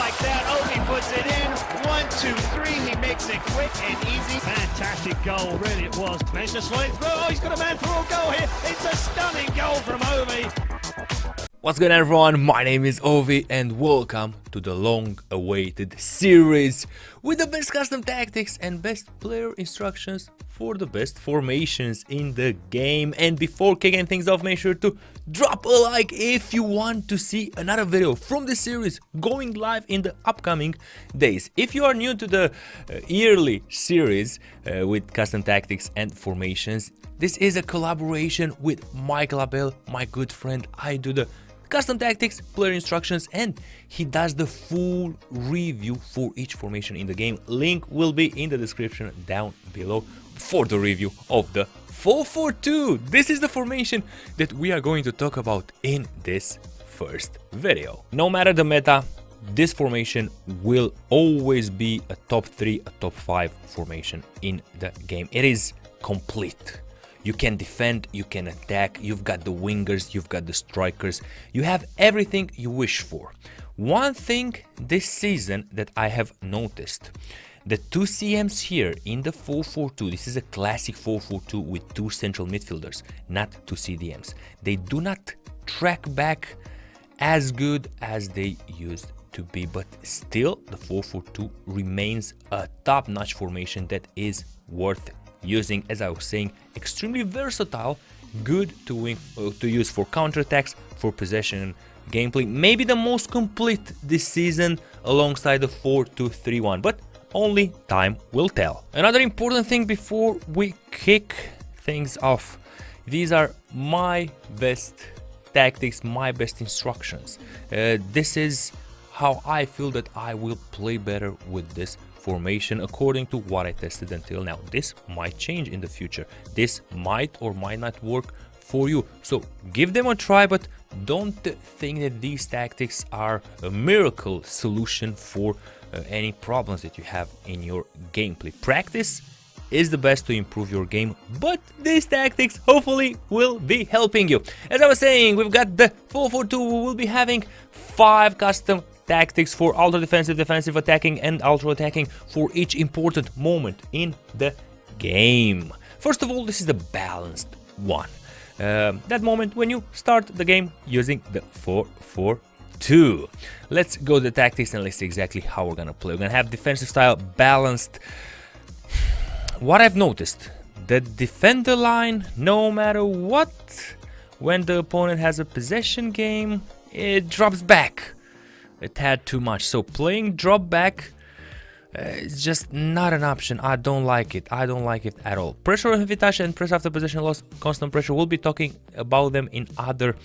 like that. Ovi puts it in. 1, 2, 3. He makes it quick and easy. Fantastic goal, really it was. Managed to slide through. Oh, he's got a man through a goal here. It's a stunning goal from Ovi. What's good, everyone? My name is Ovi and welcome to the long-awaited series with the best custom tactics and best player instructions for the best formations in the game. And before kicking things off, make sure to drop a like if you want to see another video from this series going live in the upcoming days. If you are new to the yearly series with custom tactics and formations, this is a collaboration with Mike Labelle, my good friend. I do the custom tactics, player instructions, and he does the full review for each formation in the game. Link will be in the description down below for the review of the 4-4-2. This is the formation that we are going to talk about in this first video. No matter the meta, this formation will always be a top 3, a top 5 formation in the game. It is complete. You can defend, you can attack, you've got the wingers, you've got the strikers, you have everything you wish for. One thing this season that I have noticed, the 2 CMs here in the 4-4-2, this is a classic 4-4-2 with 2 central midfielders, not 2 CDMs. They do not track back as good as they used to be, but still the 4-4-2 remains a top-notch formation that is worth using. As I was saying, extremely versatile, good to use for counterattacks, for possession gameplay, maybe the most complete this season alongside the 4-2-3-1, but only time will tell. Another important thing before we kick things off, these are my best tactics, my best instructions. This is how I feel that I will play better with this formation according to what I tested until now. This might change in the future. This might or might not work for you. So give them a try, but don't think that these tactics are a miracle solution for any problems that you have in your gameplay. Practice is the best to improve your game, but these tactics hopefully will be helping you. As I was saying, we've got the 4-4-2. We will be having 5 custom tactics for ultra defensive, defensive, attacking, and ultra attacking for each important moment in the game. First of all, this is the balanced one. That moment when you start the game using the 4-4-2. Let's go to the tactics and let's see exactly how we're gonna play. We're gonna have defensive style balanced. What I've noticed, the defender line, no matter what, when the opponent has a possession game, it drops back a tad too much. So playing drop back is just not an option. I don't like it. I don't like it at all. Pressure on heavy touch and press after possession loss, constant pressure. We'll be talking about them in other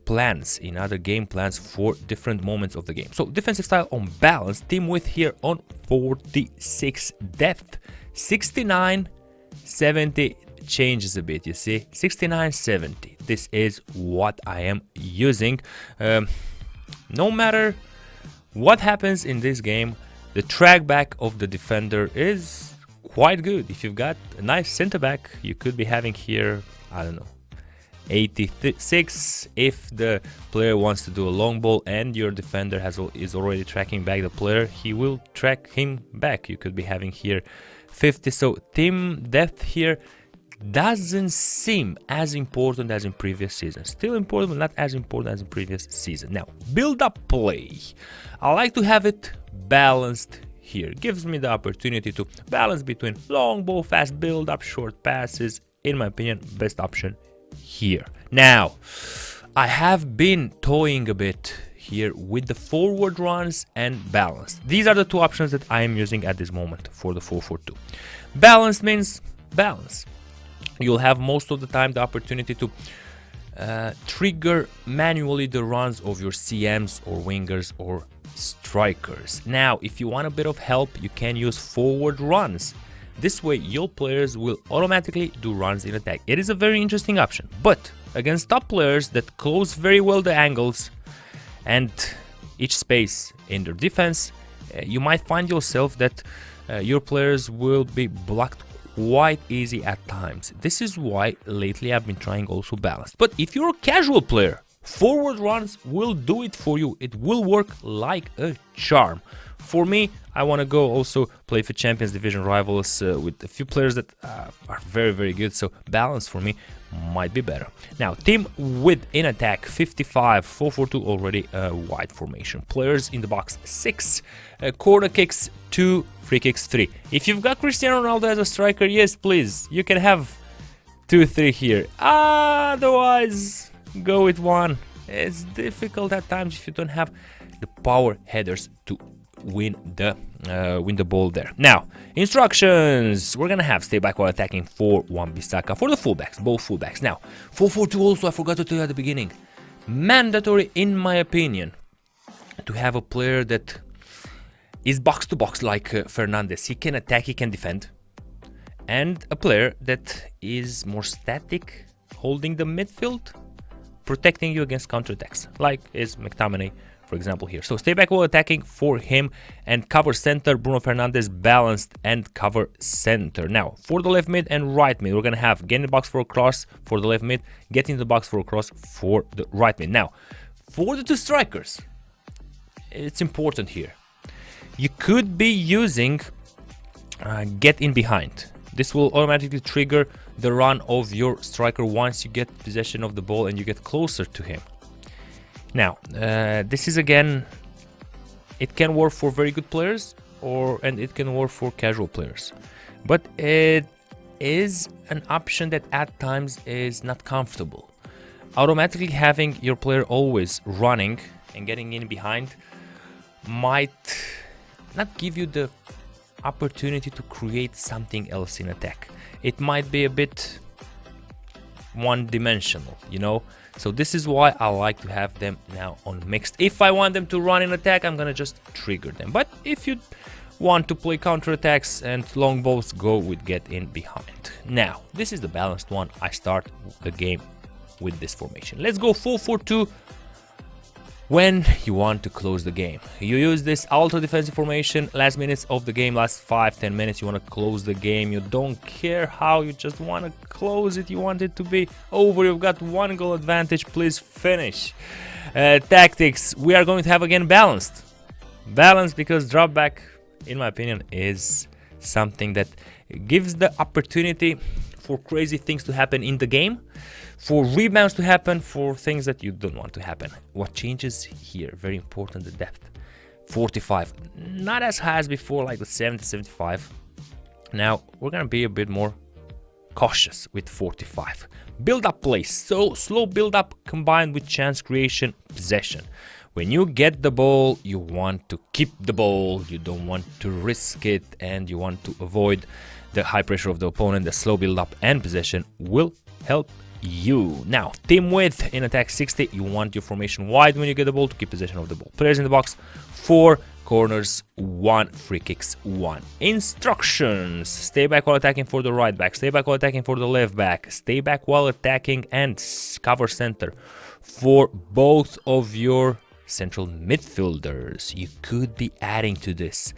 plans, in other game plans for different moments of the game. So defensive style on balance, team width here on 46, depth 69, 70 changes a bit, you see, 69, 70. This is what I am using. No matter what happens in this game, the track back of the defender is quite good. If you've got a nice center back, you could be having here, I don't know, 86. If the player wants to do a long ball and your defender is already tracking back the player, he will track him back. You could be having here 50. So team depth here doesn't seem as important as in previous seasons. Still important, but not as important as in previous season. Now, build-up play. I like to have it balanced here. Gives me the opportunity to balance between long ball, fast build-up, short passes. In my opinion, best option here. Now, I have been toying a bit here with the forward runs and balance. These are the 2 options that I am using at this moment for the 4-4-2. Balance means balance. You'll have most of the time the opportunity to trigger manually the runs of your CMs or wingers or strikers. Now, if you want a bit of help, you can use forward runs. This way, your players will automatically do runs in attack. It is a very interesting option, but against top players that close very well the angles and each space in their defense, you might find yourself that your players will be blocked quite easy at times. This is why lately I've been trying also balanced. But if you're a casual player Forward runs will do it for you. It will work like a charm. For me, I want to go also play for Champions Division rivals with a few players that are very, very good. So balance for me might be better. Now, team with in attack 55, 4-4-2 already wide formation. Players in the box 6, corner kicks 2, free kicks 3. If you've got Cristiano Ronaldo as a striker, yes, please, you can have 2-3 here. Otherwise, go with 1. It's difficult at times if you don't have the power headers to win the ball there. Now, instructions. We're gonna have stay back while attacking for Wan-Bissaka for the fullbacks, both fullbacks. Now, 4-4-2 also, I forgot to tell you at the beginning. Mandatory, in my opinion, to have a player that is box to box like Fernandes. He can attack, he can defend. And a player that is more static, holding the midfield, protecting you against counterattacks, like is McTominay, for example, here. So stay back while attacking for him, and cover center, Bruno Fernandes, balanced and cover center. Now, for the left mid and right mid, we're going to have get in the box for a cross for the left mid, get in the box for a cross for the right mid. Now, for the two strikers, it's important here. You could be using get in behind. This will automatically trigger the run of your striker once you get possession of the ball and you get closer to him. Now, this is again, it can work for very good players and it can work for casual players. But it is an option that at times is not comfortable. Automatically having your player always running and getting in behind might not give you the opportunity to create something else in attack. It might be a bit one-dimensional, you know. So this is why I like to have them now on mixed. If I want them to run in attack, I'm gonna just trigger them. But if you want to play counter-attacks and long balls, go with get in behind. Now, this is the balanced one. I start the game with this formation. Let's go 4-4-2 when you want to close the game. You use this ultra defensive formation, last minutes of the game, last 5-10 minutes, you want to close the game. You don't care how, you just want to close it. You want it to be over. You've got 1 goal advantage, please finish. Tactics, we are going to have again balanced because drop back, in my opinion, is something that gives the opportunity for crazy things to happen in the game, for rebounds to happen, for things that you don't want to happen. What changes here, very important, the depth. 45, not as high as before, like the 70-75. Now we're gonna be a bit more cautious with 45. Build up play, so slow build up combined with chance creation, possession. When you get the ball, you want to keep the ball, you don't want to risk it, and you want to avoid the high pressure of the opponent. The slow build up and possession will help you. Now, team width in attack 60, you want your formation wide when you get the ball to keep possession of the ball. Players in the box 4, corners 1, free kicks 1. Instructions: stay back while attacking for the right back, stay back while attacking for the left back, stay back while attacking and cover center for both of your central midfielders. You could be adding to this.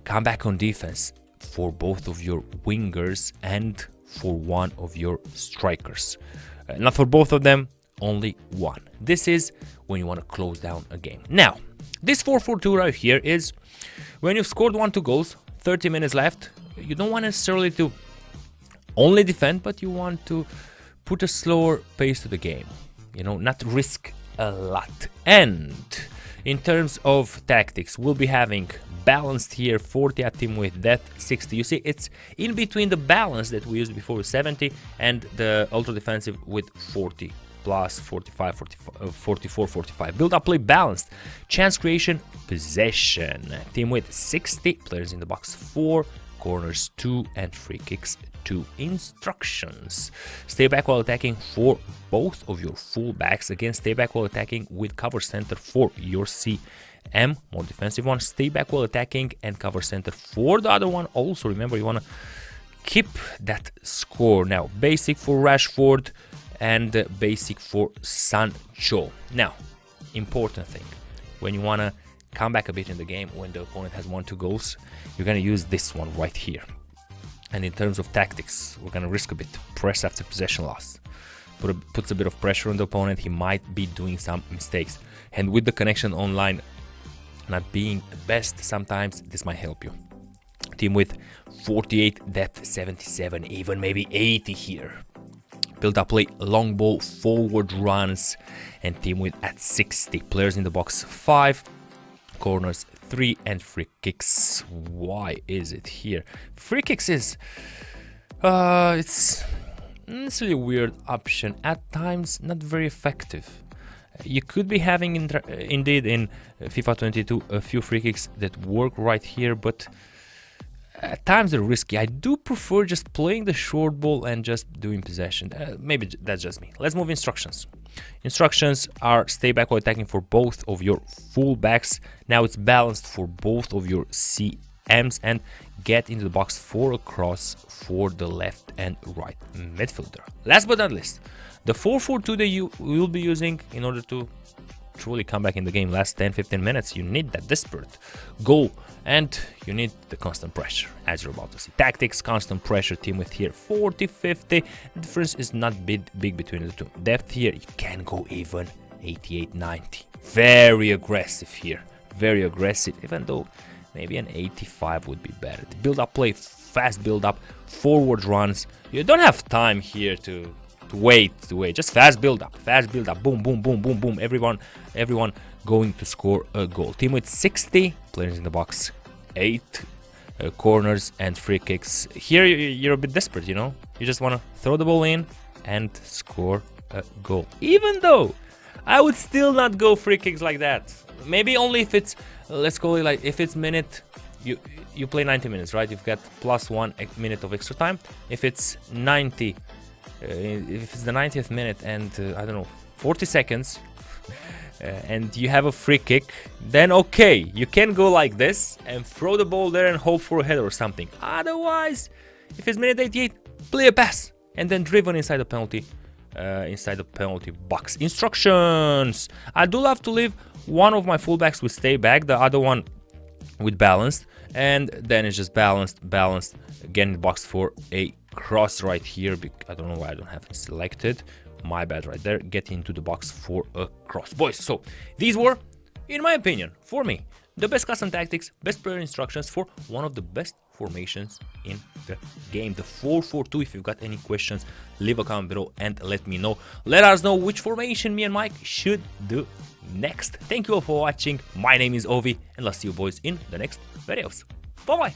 Come back on defense for both of your wingers and for one of your strikers. Not for both of them, only one. This is when you want to close down a game. Now, this 4-4-2 right here is when you've scored 1-2 goals, 30 minutes left. You don't want necessarily to only defend, but you want to put a slower pace to the game. You know, not risk a lot. And in terms of tactics, we'll be having balanced here 40 at team with depth 60. You see, it's in between the balance that we used before with 70 and the ultra defensive with 40 plus 45, 44, 45. Build up play balanced. Chance creation, possession. Team with 60, players in the box 4, corners 2 and free kicks 2. Instructions: stay back while attacking for both of your full backs. Again, stay back while attacking with cover center for your CM, more defensive one. Stay back while attacking and cover center for the other one. Also remember, you want to keep that score. Now, basic for Rashford and basic for Sancho. Now, important thing, when you want to come back a bit in the game, when the opponent has 1-2 goals, you're going to use this one right here. And in terms of tactics, we're going to risk a bit. Press after possession loss. puts a bit of pressure on the opponent, he might be doing some mistakes. And with the connection online not being the best, sometimes this might help you. Team with 48, depth 77, even maybe 80 here. Build up play, long ball, forward runs, and team with at 60. Players in the box 5, corners 3, and free kicks. Why is it here? Free kicks is it's really a weird option, at times not very effective. You could be having indeed in FIFA 22 a few free kicks that work right here, but at times they're risky. I do prefer just playing the short ball and just doing possession. Maybe that's just me. Let's move instructions. Instructions are stay back while attacking for both of your full backs. Now it's balanced for both of your CMs, and get into the box for a cross for the left and right midfielder. Last but not least, the 4-4-2 that you will be using in order to truly come back in the game last 10-15 minutes. You need that desperate goal, and you need the constant pressure, as you're about to see. Tactics, constant pressure, team with here 40-50. The difference is not big between the two. Depth here, you can go even 88-90. Very aggressive here, very aggressive, even though maybe an 85 would be better. The build up play, fast build up, forward runs. You don't have time here to wait. Just fast build up, boom, boom, boom, boom, boom. Everyone going to score a goal. Team with 60, players in the box 8, corners and free kicks. Here you're a bit desperate, you know. You just want to throw the ball in and score a goal. Even though I would still not go free kicks like that. Maybe only if it's, let's call it like, if it's minute, you play 90 minutes, right? You've got +1 minute of extra time. If it's 90, if it's the 90th minute and I don't know, 40 seconds, and you have a free kick, then okay, you can go like this and throw the ball there and hope for a header or something. Otherwise, if it's minute 88, play a pass and then driven inside the penalty box. Instructions: I do love to leave one of my fullbacks with stay back, the other one with balanced, and then it's just balanced, again in the box for a cross right here. I don't know why I don't have it selected, my bad right there. Get into the box for a cross, boys. So these were, in my opinion, for me, the best custom tactics, best player instructions for one of the best formations in the game, the 4-4-2. If you've got any questions, leave a comment below and let me know. Let us know which formation me and Mike should do next. Thank you all for watching. My name is Ovi, and I'll see you boys in the next videos. Bye bye.